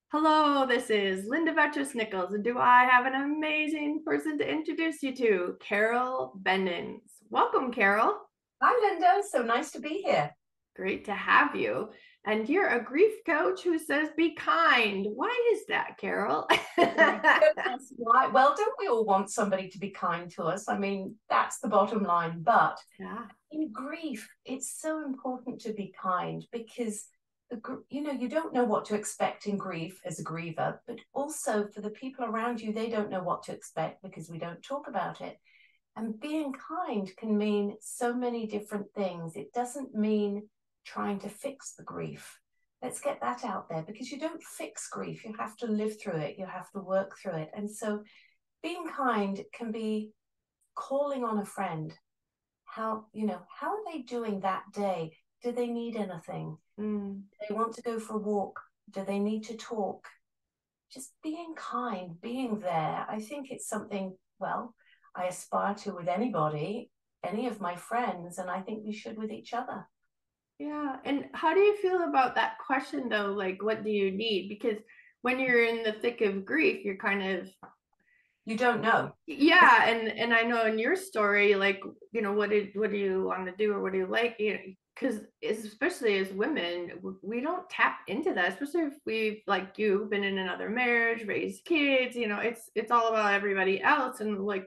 Hello, this is Linda Vettrus-Nichols, and do I have an amazing person to introduce you to, Carol Banens. Welcome, Carol. Hi, Linda. So nice to be here. Great to have you. And you're a grief coach who says be kind. Why is that, Carol? Don't ask why. Well, don't we all want somebody to be kind to us? I mean, that's the bottom line. But Yeah. in grief, it's so important to be kind because you don't know what to expect in grief as a griever, but also for the people around you, they don't know what to expect because we don't talk about it. And being kind can mean so many different things. It doesn't mean trying to fix the grief. Let's get that out there because you don't fix grief. You have to live through it. You have to work through it. And so being kind can be calling on a friend. How are they doing that day? Do they need anything? Mm. Do they want to go for a walk? Do they need to talk? Just being kind, being there. I think it's something, well, I aspire to with anybody, any of my friends, and I think we should with each other. Yeah. And how do you feel about that question, though? Like, what do you need? Because when you're in the thick of grief, you're kind of, You don't know. yeah, and I know in your story, like, what do you want to do, or what do you like, because especially as women, we don't tap into that, especially if we've, like, you've been in another marriage, raised kids, it's all about everybody else, and, like,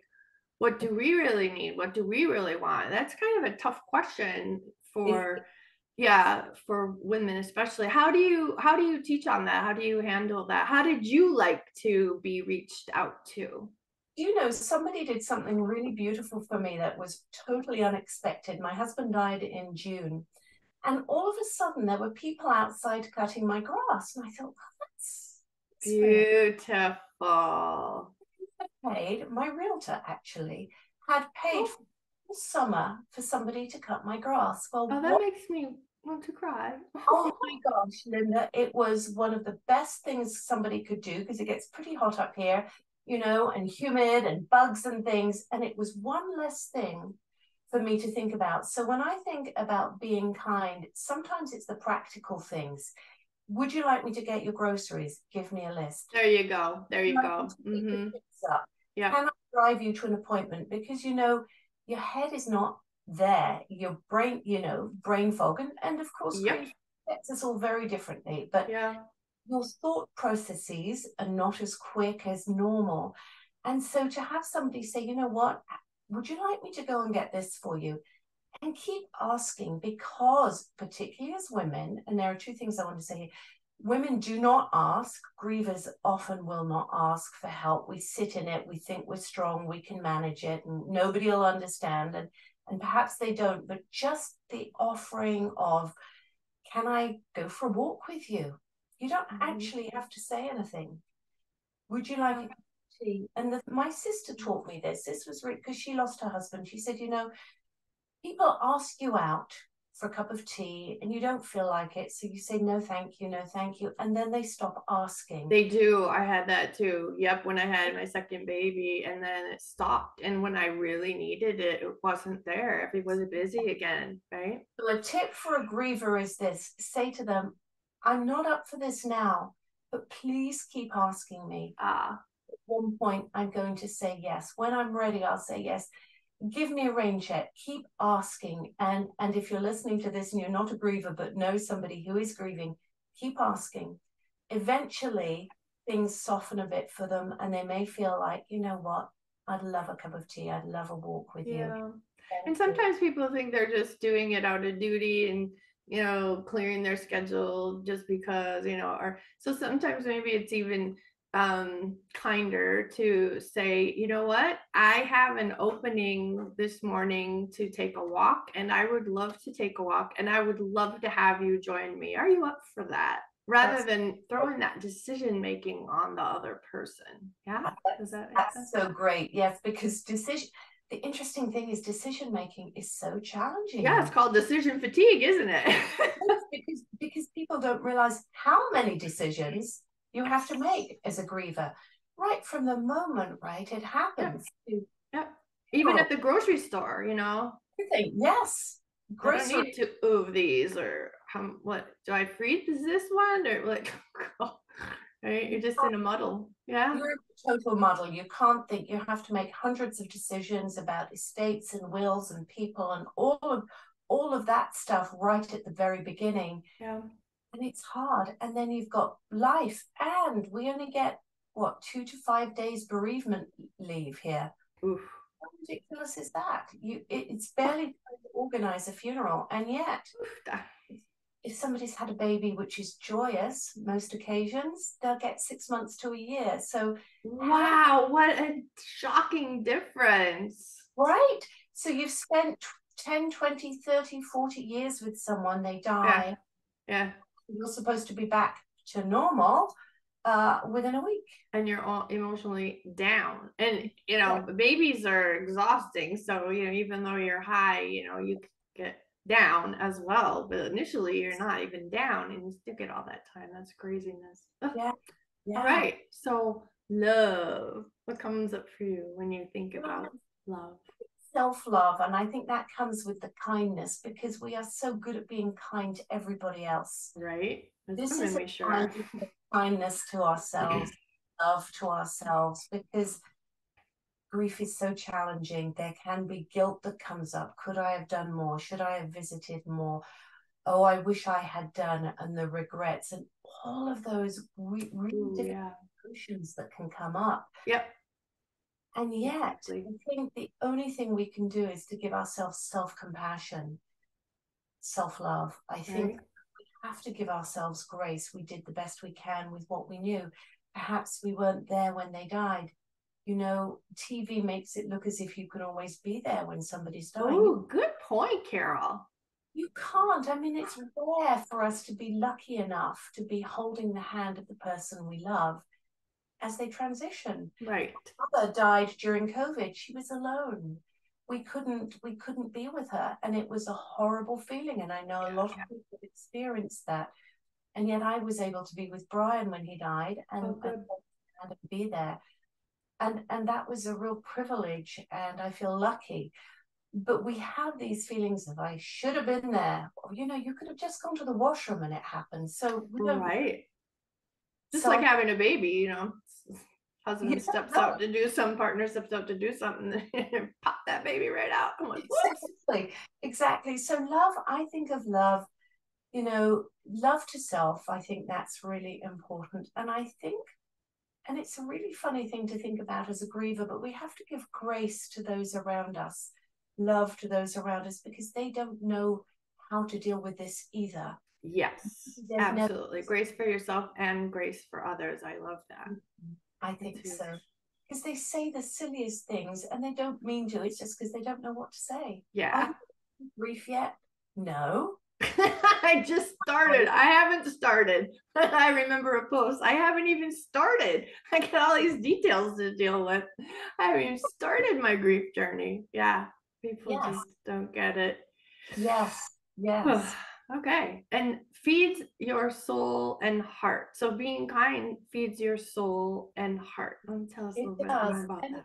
what do we really need, what do we really want? That's kind of a tough question It, for, yeah, for women especially. How do you teach on that? How do you handle that? How did you like to be reached out to? somebody did something really beautiful for me that was totally unexpected. My husband died in June, and all of a sudden there were people outside cutting my grass, and I thought, oh, that's really Beautiful. paid. My realtor actually had paid Oh, for the summer for somebody to cut my grass. Well, oh, that what makes me want to cry. Oh my gosh, Linda, it was one of the best things somebody could do because it gets pretty hot up here, and humid and bugs and things. And it was one less thing for me to think about. So when I think about being kind, sometimes it's the practical things. Would you like me to get your groceries? Give me a list. There you go. There Would you you like me go. to pick the kids up? Yeah. Can I drive you to an appointment? Because your head is not there. Your brain, brain fog. And of course, Yep. grief affects us all very differently. But Yeah. your thought processes are not as quick as normal. And so to have somebody say, you know what, would you like me to go and get this for you? And keep asking because, particularly as women, and there are two things I want to say here. Women do not ask. Grievers often will not ask for help. We sit in it. We think we're strong. We can manage it, and nobody will understand. And perhaps they don't. But just the offering of, "Can I go for a walk with you?" You don't Mhm. actually have to say anything. Would you like Yeah. a cup of tea? And my sister taught me this. This was because she lost her husband. She said, people ask you out for a cup of tea and you don't feel like it. So you say, no, thank you, no, thank you. And then they stop asking. They do. I had that too. Yep. When I had my second baby, and then it stopped. And when I really needed it, it wasn't there. Everybody was busy again. Right. So a tip for a griever is this: say to them, I'm not up for this now, but please keep asking me. Ah, At one point, I'm going to say yes. When I'm ready, I'll say yes. Give me a rain check. Keep asking. And if you're listening to this and you're not a griever but know somebody who is grieving, keep asking. Eventually things soften a bit for them and they may feel like, you know what, I'd love a cup of tea. I'd love a walk with you. yeah. Thank And you. sometimes people think they're just doing it out of duty and, clearing their schedule just because, or so sometimes maybe it's even kinder to say, you know what, I have an opening this morning to take a walk, and I would love to take a walk, and I would love to have you join me. Are you up for that? Rather That's than throwing that decision making on the other person. Yeah. Does that make that's sense? so great. Yes, because the interesting thing is decision making is so challenging Yeah, in it's called decision fatigue, isn't it? because people don't realize how many decisions you have to make as a griever right from the moment, right, it Yeah, happens to yeah. Even oh, at the grocery store, everything. Yes, I don't grocery. need two of these, or what do I freeze this one, or like, right? You're just in a muddle. Yeah. You're a total muddle. You can't think. You have to make hundreds of decisions about estates and wills and people and all of that stuff right at the very beginning. Yeah. And it's hard. And then you've got life, and we only get what, 2 to 5 days bereavement leave here. Oof. How ridiculous is that? It's barely time to organize a funeral, and yet Oof. if somebody's had a baby, which is joyous most occasions, they'll get 6 months to a year. So how, Wow, what a shocking difference. right? So you've spent 10, 20, 30, 40 years with someone, they Yeah. die. Yeah. You're supposed to be back to normal within a week. And you're all emotionally down. And, you know, Yeah. babies are exhausting. So, you know, even though you're high, you know, you get down as well. But initially, you're not even down and you still get all that time. That's craziness. Ugh. Yeah. All Yeah. right. So, love. What comes up for you when you think about love? Self-love, and I think that comes with the kindness, because we are so good at being kind to everybody else. Right? As This women, is a we sure time are. for kindness to ourselves, love to ourselves, because grief is so challenging. There can be guilt that comes up. Could I have done more? Should I have visited more? Oh, I wish I had done, and the regrets, and all of those really Ooh, difficult yeah. emotions that can come up. Yep. And yet, Exactly. I think the only thing we can do is to give ourselves self-compassion, self-love. I think Right. we have to give ourselves grace. We did the best we can with what we knew. Perhaps we weren't there when they died. You know, TV makes it look as if you can always be there when somebody's dying. Oh, good point, Carol. You can't. I mean, it's rare for us to be lucky enough to be holding the hand of the person we love as they transition. Right. Mother died during COVID. She was alone. We couldn't be with her, and it was a horrible feeling. And I know a lot of people have experienced that. And yet I was able to be with Brian when he died, Oh, and good. be there. And that was a real privilege, and I feel lucky. But we have these feelings of I should have been there. You know, you could have just gone to the washroom and it happened. So we don't. Right. Just like So having a baby, you know, yeah, husband steps no, up to do some, partner steps up to do something, pop that baby right out. I'm like, whoops. exactly, exactly. So love, I think of love, you know, love to self. I think that's really important. And I think, and it's a really funny thing to think about as a griever, but we have to give grace to those around us, love to those around us, because they don't know how to deal with this either. Yes, They've never. absolutely. Grace for yourself and grace for others. I love that. I That's think huge. so. Because they say the silliest things and they don't mean to. It's just because they don't know what to say. Are Yeah. you in grief yet? No. I just started. I haven't started. I remember a post. I haven't even started. I got all these details to deal with. I haven't even started my grief journey. Yeah. People Yes. just don't get it. Yes. Yes. Okay. And feeds your soul and heart. So being kind feeds your soul and heart. Tell us a It little bit more does. about And that.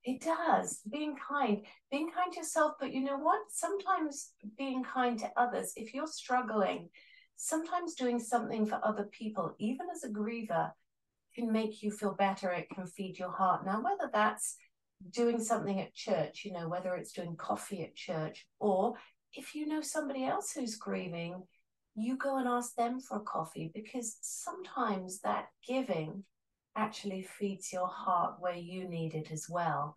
it does. Being kind to yourself. But you know what? Sometimes being kind to others, if you're struggling, sometimes doing something for other people, even as a griever, can make you feel better. It can feed your heart. Now, whether that's doing something at church, you know, whether it's doing coffee at church, or if you know somebody else who's grieving, you go and ask them for a coffee, because sometimes that giving actually feeds your heart where you need it as well.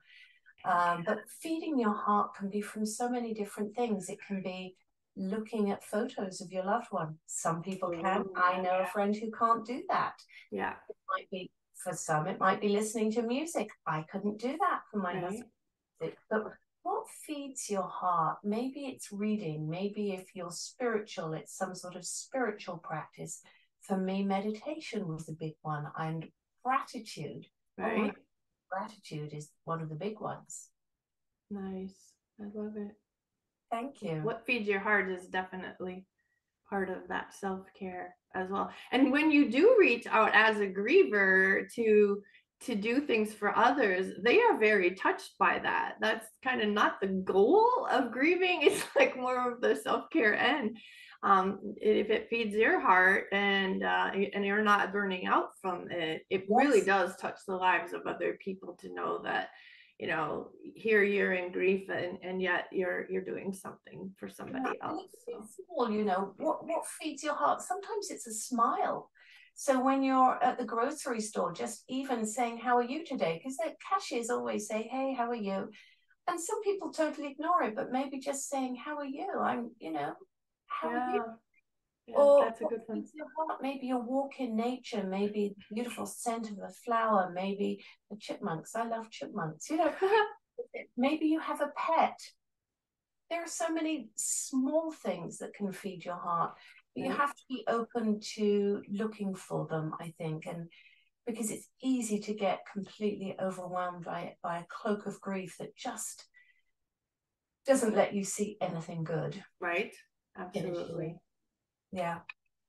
But feeding your heart can be from so many different things. It can be looking at photos of your loved one. Some people can. I know a friend who can't do that. Yeah. It might be, for some, it might be listening to music. I couldn't do that for my Right. husband. But what feeds your heart? Maybe it's reading. Maybe if you're spiritual, it's some sort of spiritual practice. For me, meditation was the big one, and gratitude. Oh my, Right. gratitude is one of the big ones. Nice. I love it. Thank you. What feeds your heart is definitely part of that self-care as well. And when you do reach out as a griever to do things for others, they are very touched by that. That's kind of not the goal of grieving. It's like more of the self-care end. if it feeds your heart and you're not burning out from it, it really Yes. does touch the lives of other people to know that, here you're in grief and yet you're doing something for Yeah, somebody and else. it can be So small, what feeds your heart? Sometimes it's a smile. So when you're at the grocery store, just even saying, "How are you today?" Because the cashiers always say, "Hey, how are you?" And some people totally ignore it, but maybe just saying, "How are you?" How are you? yeah, yeah, Or that's a what good one. feeds your heart? Maybe a walk in nature, maybe the beautiful scent of a flower, maybe the chipmunks. I love chipmunks. Maybe you have a pet. There are so many small things that can feed your heart, but you Right, have to be open to looking for them, I think, and because it's easy to get completely overwhelmed by a cloak of grief that just doesn't let you see anything good right, initially. absolutely. Yeah.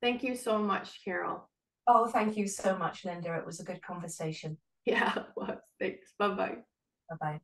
Thank you so much, Carol. Oh, thank you so much, Linda. It was a good conversation. Yeah, it was. Thanks. Bye bye. Bye bye.